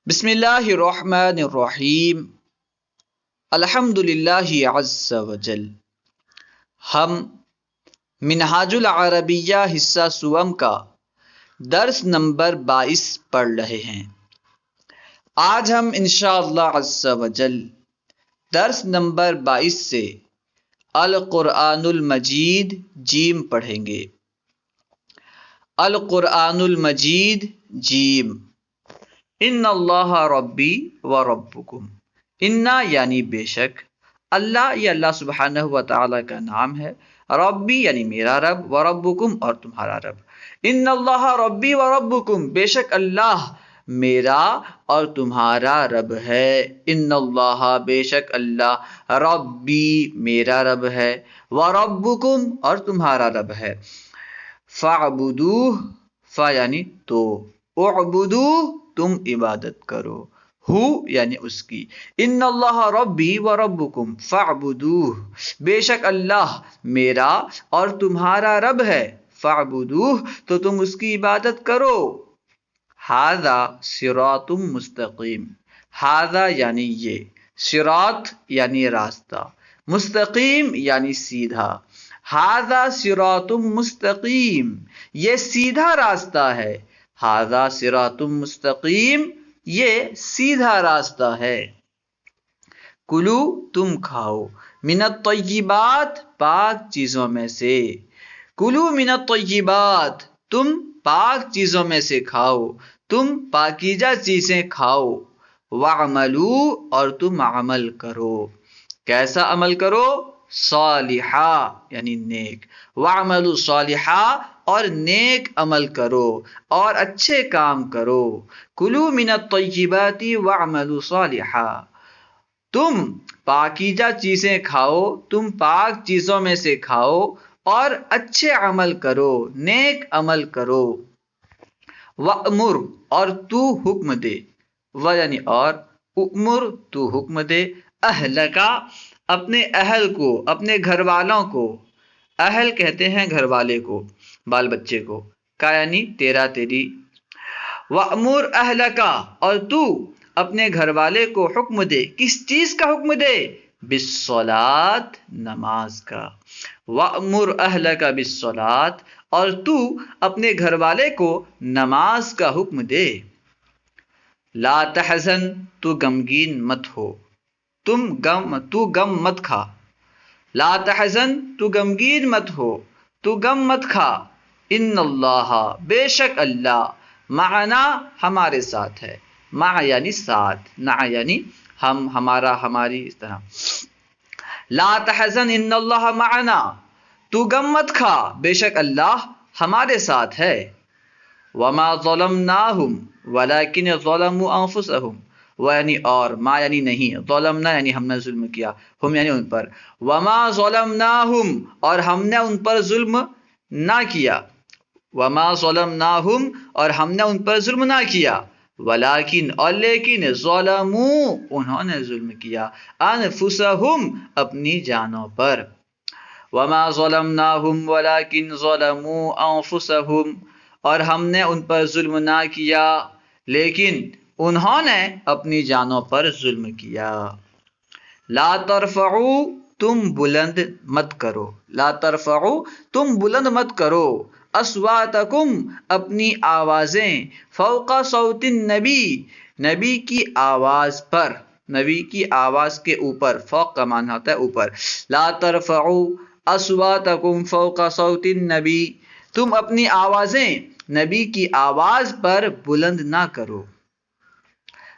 بسم اللہ الرحمن الرحیم الحمد للہ عز وجل۔ ہم منہاج العربیہ حصہ سوم کا درس نمبر 22 پڑھ رہے ہیں۔ آج ہم انشاءاللہ عز وجل درس نمبر 22 سے القرآن المجید جیم پڑھیں گے۔ القرآن المجید جیم۔ ان اللہ ربی و ربکم، انا یعنی بے شک، اللہ یہ اللہ سبحانہ و تعالی کا نام ہے، ربی یعنی میرا رب، و ربکم اور تمہارا رب۔ ان اللہ ربی و ربکم، بے شک اللہ میرا اور تمہارا رب ہے۔ ان اللہ بے شک اللہ، ربی میرا رب ہے، و ربکم اور تمہارا رب ہے۔ فاعبدوہ، فا یعنی تو، اعبدوہ تم عبادت کرو، ہو یعنی اس کی۔ ان اللہ ربی و ربکم فاعبدوہ، بے شک اللہ میرا اور تمہارا رب ہے، فاعبدوہ تو تم اس کی عبادت کرو۔ ھذا صراط مستقیم، ھذا یعنی یہ، صراط یعنی راستہ، مستقیم یعنی سیدھا۔ ھذا صراط مستقیم، یہ سیدھا راستہ ہے۔ ھذا صراط مستقیم، یہ سیدھا راستہ ہے۔ کلو تم کھاؤ، من الطیبات پاک چیزوں میں سے، کلو من الطیبات تم پاک چیزوں میں سے کھاؤ، تم پاکیزہ چیزیں کھاؤ۔ وعملو اور تم عمل کرو، کیسا عمل کرو؟ صالحا یعنی نیک، وعملوا صالحا اور نیک عمل کرو اور اچھے کام کرو۔ کلو من الطیبات وعملوا صالحا، تم پاکیزہ چیزیں کھاؤ، تم پاک چیزوں میں سے کھاؤ اور اچھے عمل کرو، نیک عمل کرو۔ وَأْمُرْ اور تو حکم دے، و یعنی اور، اُأْمُر تو حکم دے، اہلکا اپنے اہل کو، اپنے گھر والوں کو، اہل کہتے ہیں گھر والے کو، بال بچے کو، کا یعنی تیرا تیری۔ وَأْمُرْ اہلکا اور تو اپنے گھر والے کو حکم دے، کس چیز کا حکم دے؟ بالصلاۃ نماز کا۔ وَأْمُرْ اہلکا بالصلاۃ اور تو اپنے گھر والے کو نماز کا حکم دے۔ لا تحزن تو غمگین مت ہو، تو غم مت کھا۔ لا تحزن تو غمگین مت ہو، تو غم مت کھا۔ ان اللہ بے شک اللہ، معنا ہمارے ساتھ ہے، مع یعنی ساتھ، نع یعنی ہم، ہمارا، ہماری، اس طرح۔ لا تحزن ان اللہ معنا، تو غم مت کھا، بے شک اللہ ہمارے ساتھ ہے۔ وما ظلمناہم ولکن ظلموا انفسہم، و یعنی اور، ما یعنی نہیں، ظلمنا یعنی ہم نے ظلم کیا، ہم یعنی ان پر۔ وما ظلمناہم اور ہم نے ان پر ظلم نہ کیا، وما ظلمناہم اور ہم نے ان پر ظلم نہ کیا، ولیکن اور لیکن، ظلموا انہوں نے ظلم کیا، انفسہم اپنی جانوں پر۔ وما ظلمناہم ولکن ظلموا انفسہم اور ہم نے ان پر ظلم نہ کیا لیکن انہوں نے اپنی جانوں پر ظلم کیا۔ لا ترفعوا تم بلند مت کرو، لا ترفعوا تم بلند مت کرو، اصواتکم اپنی آوازیں، فوق صوت النبی نبی کی آواز پر، نبی کی آواز کے اوپر، فوق کا معنی ہوتا ہے اوپر۔ لا ترفعوا اصواتکم فوق صوت النبی، تم اپنی آوازیں نبی کی آواز پر بلند نہ کرو۔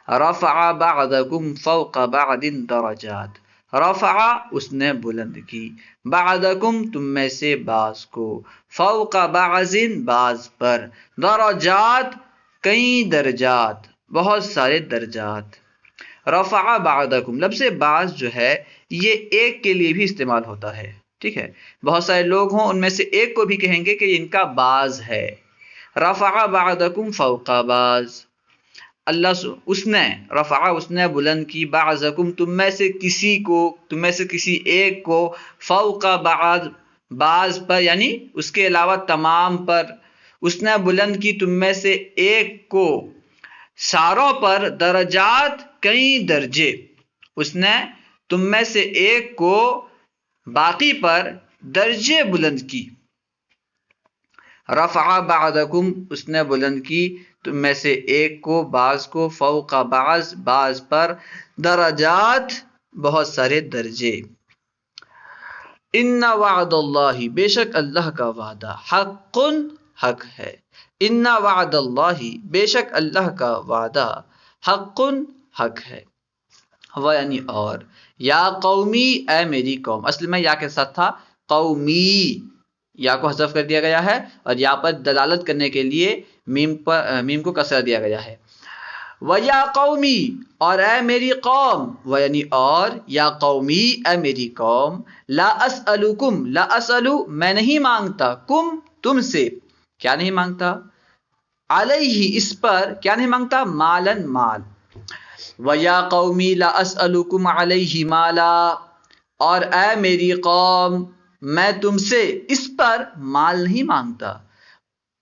رفع بعضکم فوق بعض درجات، رفع اس نے بلند کی، بعضکم تم میں سے بعض کو، فوق بعض بعض پر، درجات کئی درجات، بہت سارے درجات۔ رفع بعضکم، لفظ بعض جو ہے یہ ایک کے لیے بھی استعمال ہوتا ہے، ٹھیک ہے، بہت سارے لوگ ہوں ان میں سے ایک کو بھی کہیں گے کہ ان کا بعض ہے۔ رفع بعضکم فوق بعض، اللہ اس نے، رفع اس نے بلند کی، بعضکم تم میں سے کسی کو، تم میں سے کسی ایک کو، فوق بعض بعض پر یعنی اس کے علاوہ تمام پر، اس نے بلند کی تم میں سے ایک کو، ساروں پر درجات کئی درجے، اس نے تم میں سے ایک کو باقی پر درجے بلند کی. رفع بعضکم، اس نے بلند کی تم میں سے ایک کو، بعض کو، فوق بعض، بعض پر، درجات بہت سارے درجے. ان وعد اللہ، بے شک اللہ کا وعدہ، حق حق ہے. ان وعد اللہ، بے شک اللہ کا وعدہ، حق حق ہے. وہ یعنی اور، یا قومی، اے میری قوم. اصل میں یا کے ساتھ تھا قومی، یا کو حذف کر دیا گیا ہے اور یا پر دلالت کرنے کے لیے میم کو کسرہ دیا گیا ہے. وَيَا قَوْمِي، اور اے میری قوم، و یعنی اور، یا قومی، اے میری قوم، لا اسألکم، لا اسألو، میں نہیں مانگتا، کم، تم سے، کیا نہیں مانگتا، علیہ، اس پر، کیا نہیں مانگتا، مالن، مال. وَيَا قَوْمِي لَا أَسْأَلُكُمْ عَلَيْهِ مَالًا، اور اے میری قوم، میں تم سے اس پر مال نہیں مانگتا.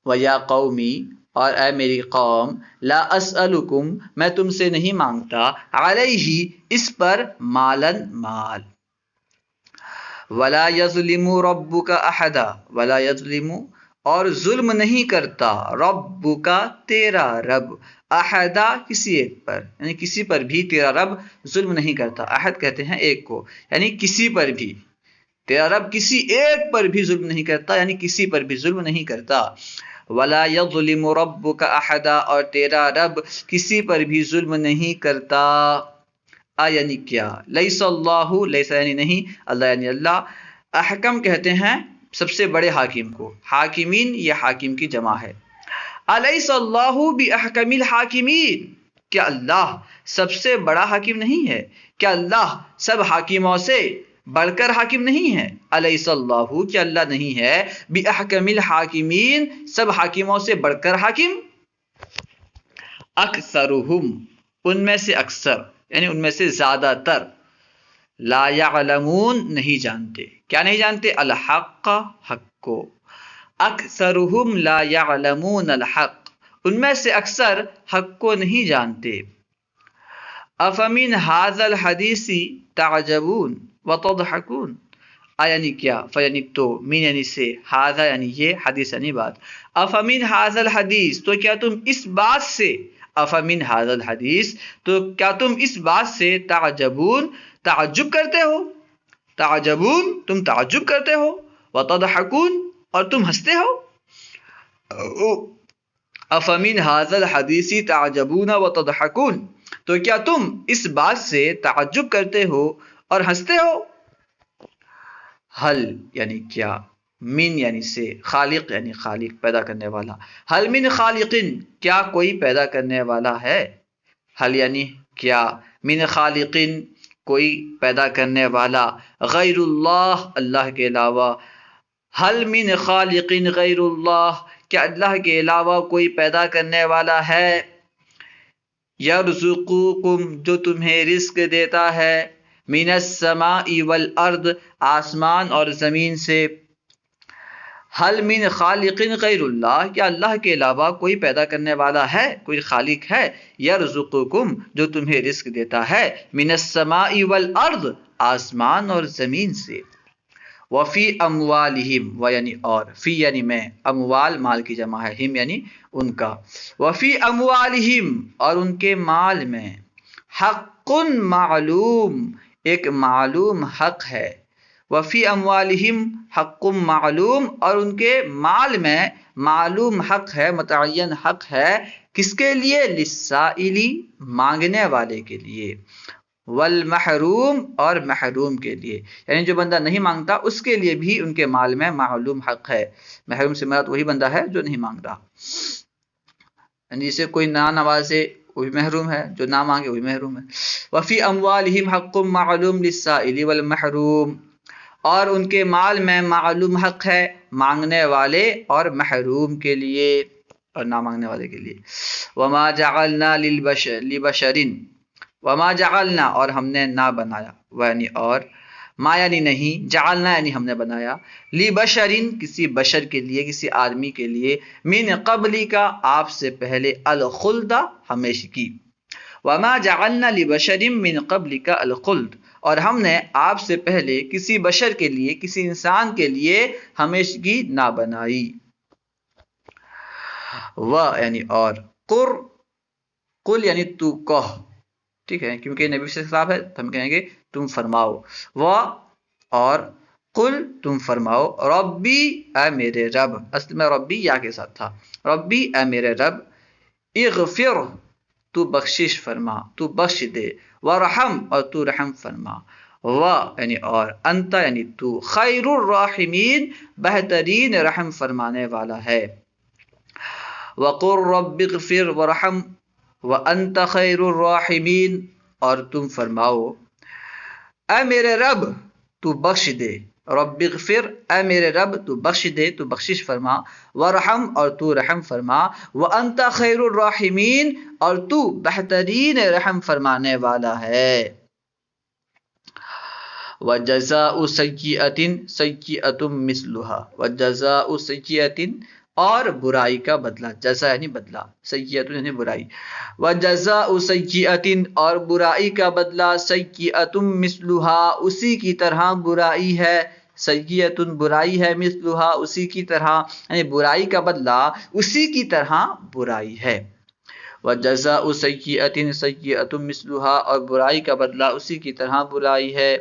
وَيَا قَوْمِي، اور اے میری قوم، لا اسألکم، میں تم سے نہیں مانگتا، علیہ، اس پر، مالن، مال. وَلَا يَظْلِمُ رَبُّكَ أَحَدًا، وَلَا يَظْلِمُ، اور ظلم نہیں کرتا، ربک، تیرا رب، احدا، کسی ایک پر، یعنی کسی پر بھی تیرا رب ظلم نہیں کرتا. احد کہتے ہیں ایک کو، یعنی کسی پر بھی، تیرا رب کسی ایک پر بھی ظلم نہیں کرتا، یعنی کسی پر بھی ظلم نہیں کرتا. ولا یظلم ربک احدا، اور تیرا رب کسی پر بھی ظلم نہیں کرتا. یعنی کیا، لیس اللہ، لیس یعنی نہیں، اللہ یعنی اللہ. احکم کہتے ہیں سب سے بڑے حاکم کو، حاکمین یہ حاکم کی جمع ہے. الیس اللہ باحکم الحاکمین، کیا اللہ سب سے بڑا حاکم نہیں ہے؟ کیا اللہ سب حاکموں سے بڑھ کر حاکم نہیں ہے؟ الیس اللہ، کیا اللہ نہیں ہے باحکم الحاکمین، سب حاکموں سے بڑھ کر حاکم. اکثرہم، ان میں سے اکثر، یعنی ان میں سے زیادہ تر، لا یعلمون، نہیں جانتے، کیا نہیں جانتے، الحق، حق کو. اکثرہم لا یعلمون الحق، ان میں سے اکثر حق کو نہیں جانتے. افمن ھذا الحدیث تعجبون وتضحکون، یعنی کیا، یعنی تو، من یعنی سے، ھذا یعنی یہ، حدیث یعنی بات. افمن ھذا الحدیث، تو کیا تم اس بات سے، افمن ھذا الحدیث، تو کیا تم اس بات سے، تعجبون، تعجب کرتے ہو، تعجبون، تم تعجب کرتے ہو، وتضحکون، اور تم ہنستے ہو. افمن ھذا الحدیث تعجبون وتضحکون، تو کیا تم اس بات سے تعجب کرتے ہو اور ہنستے ہو. حل یعنی کیا، من یعنی سے، خالق یعنی خالق، پیدا کرنے والا. حل من خالقن، کیا کوئی پیدا کرنے والا ہے. حل یعنی کیا، من خالقن، کوئی پیدا کرنے والا، غیر اللہ، اللہ کے علاوہ. حل من خالقن غیر اللہ، کیا اللہ کے علاوہ کوئی پیدا کرنے والا ہے. یرزقکم، جو تمہیں رزق دیتا ہے، من السماء والارض، آسمان اور زمین سے. حل من خالق غیر اللہ، کیا اللہ کے علاوہ کوئی پیدا کرنے والا ہے، کوئی خالق ہے. یرزقکم، جو تمہیں رزق دیتا ہے، من السماء والارض، آسمان اور زمین سے. وفی اموالہم، و یعنی اور، فی یعنی میں، اموال مال کی جمع ہے، ہم یعنی ان کا. وفی اموالہم، اور ان کے مال میں، حق معلوم، ایک معلوم حق ہے. وفی اموالہم حق معلوم، اور ان کے مال میں معلوم حق ہے، متعین حق ہے، کس کے لیے، للسائلی، مانگنے والے کے لیے، والمحروم، اور محروم کے لیے، یعنی جو بندہ نہیں مانگتا اس کے لیے بھی ان کے مال میں معلوم حق ہے. محروم سے مراد وہی بندہ ہے جو نہیں مانگتا، یعنی جسے کوئی نہ نوازے وہی محروم ہے، جو نہ مانگے وہی محروم ہے. وفی اموالہم حق معلوم للسائل والمحروم، اور ان کے مال میں معلوم حق ہے، مانگنے والے اور محروم کے لیے اور نہ مانگنے والے کے لیے. وما جعلنا لبشر، وما جعلنا، اور ہم نے نہ بنایا، یعنی اور، ما یعنی نہیں، جعلنا یعنی ہم نے بنایا، لی بشرین کسی بشر کے لیے، کسی آدمی کے لیے، من قبلی کا آپ سے پہلے، الخلد ہمیشگی، وما جعلنا لبشر من قبلک الخلد، اور ہم نے آپ سے پہلے کسی بشر کے لیے، کسی انسان کے لیے ہمیشگی نہ بنائی۔ و یعنی اور، قل یعنی تو کہہ، ٹھیک ہے، کیونکہ نبی سے خطاب ہے تو ہم کہیں گے تم فرماؤ، و اور، قل تم فرماؤ، ربی اے میرے رب، اصل میں ربی یا کے ساتھ تھا، ربی اے میرے رب، اغفر تو بخشش فرما، تو بخش دے، ورحم اور تو رحم فرما، و یعنی اور، انت یعنی تو، خیر الراحمین بہترین رحم فرمانے والا ہے، وقل رب اغفر ورحم وانت خیر الراحمین، اور تم فرماؤ اے میرے رب تو بخش دے، رب اغفر اے میرے رب تو بخش دے، تو بخشش فرما، ورحم اور تو رحم فرما، وانت خیر الراحمین اور تو بہترین رحم فرمانے والا ہے۔ وجزاء سیئۃ سیئۃ مثلھا، وجزاء سیئۃ اور برائی کا بدلہ، جزا یعنی بدلہ، سیئۃ یعنی برائی، وجزاء سیئۃ اور برائی کا بدلہ، سیئۃ مثلھا اسی کی طرح برائی ہے، سیئۃ برائی ہے، مثلھا اسی کی طرح، یعنی برائی کا بدلہ اسی کی طرح برائی ہے، وجزاء سیئۃ سیئۃ مثلھا اور برائی کا بدلہ اسی کی طرح برائی ہے۔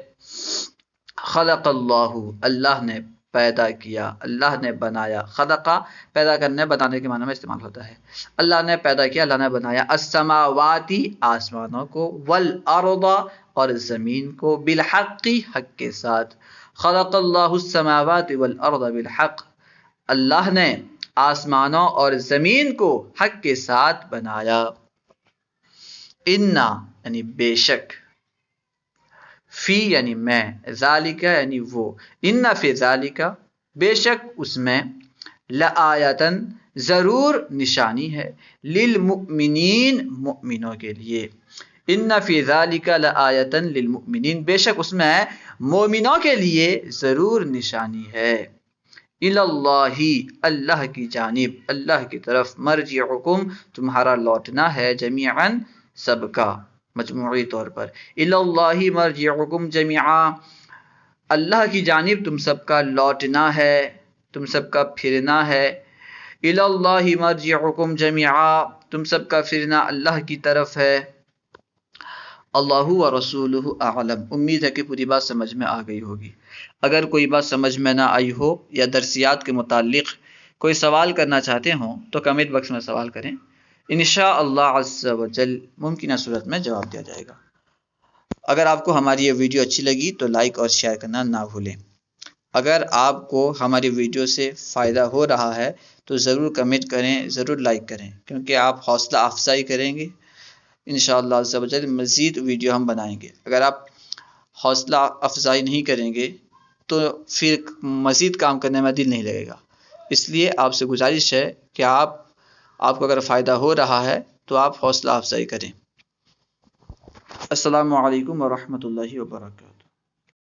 خلق اللہ اللہ نے پیدا کیا، اللہ نے بنایا، خلقہ پیدا کرنے بنانے کے معنی میں استعمال ہوتا ہے، اللہ نے پیدا کیا، اللہ نے بنایا، السماواتی آسمانوں کو، والارض اور زمین کو، بالحق حق کے ساتھ، خلق اللہ السماوات والارض بالحق اللہ نے آسمانوں اور زمین کو حق کے ساتھ بنایا، انا یعنی بے شک، فی یعنی میں، ذالکہ یعنی وہ، ان فی ذالکہ بے شک اس میں، لآیتن ضرور نشانی ہے، للمؤمنین مؤمنوں کے لیے، ان فی ذالکہ لآیتن للمؤمنین بے شک اس میں مومنوں کے لیے ضرور نشانی ہے، الی اللہ اللہ کی جانب، اللہ کی طرف، مرجعکم تمہارا لوٹنا ہے، جمیعاً سب کا، مجموعی طور پر، الی اللہ مرجعکم جمیعا اللہ کی جانب تم سب کا لوٹنا ہے، تم سب کا پھرنا ہے، الی اللہ مرجعکم جمیعا تم سب کا پھرنا اللہ کی طرف ہے، اللہ و رسولہ اعلم۔ امید ہے کہ پوری بات سمجھ میں آ گئی ہوگی، اگر کوئی بات سمجھ میں نہ آئی ہو یا درسیات کے متعلق کوئی سوال کرنا چاہتے ہوں تو کمنٹ باکس میں سوال کریں، انشاءاللہ عز و جل ممکنہ صورت میں جواب دیا جائے گا۔ اگر آپ کو ہماری یہ ویڈیو اچھی لگی تو لائک اور شیئر کرنا نہ بھولیں، اگر آپ کو ہماری ویڈیو سے فائدہ ہو رہا ہے تو ضرور کمنٹ کریں، ضرور لائک کریں، کیونکہ آپ حوصلہ افزائی کریں گے، انشاءاللہ عز و جل مزید ویڈیو ہم بنائیں گے۔ اگر آپ حوصلہ افزائی نہیں کریں گے تو پھر مزید کام کرنے میں دل نہیں لگے گا، اس لیے آپ سے گزارش ہے کہ آپ کو اگر فائدہ ہو رہا ہے تو آپ حوصلہ افزائی کریں۔ السلام علیکم ورحمۃ اللہ وبرکاتہ۔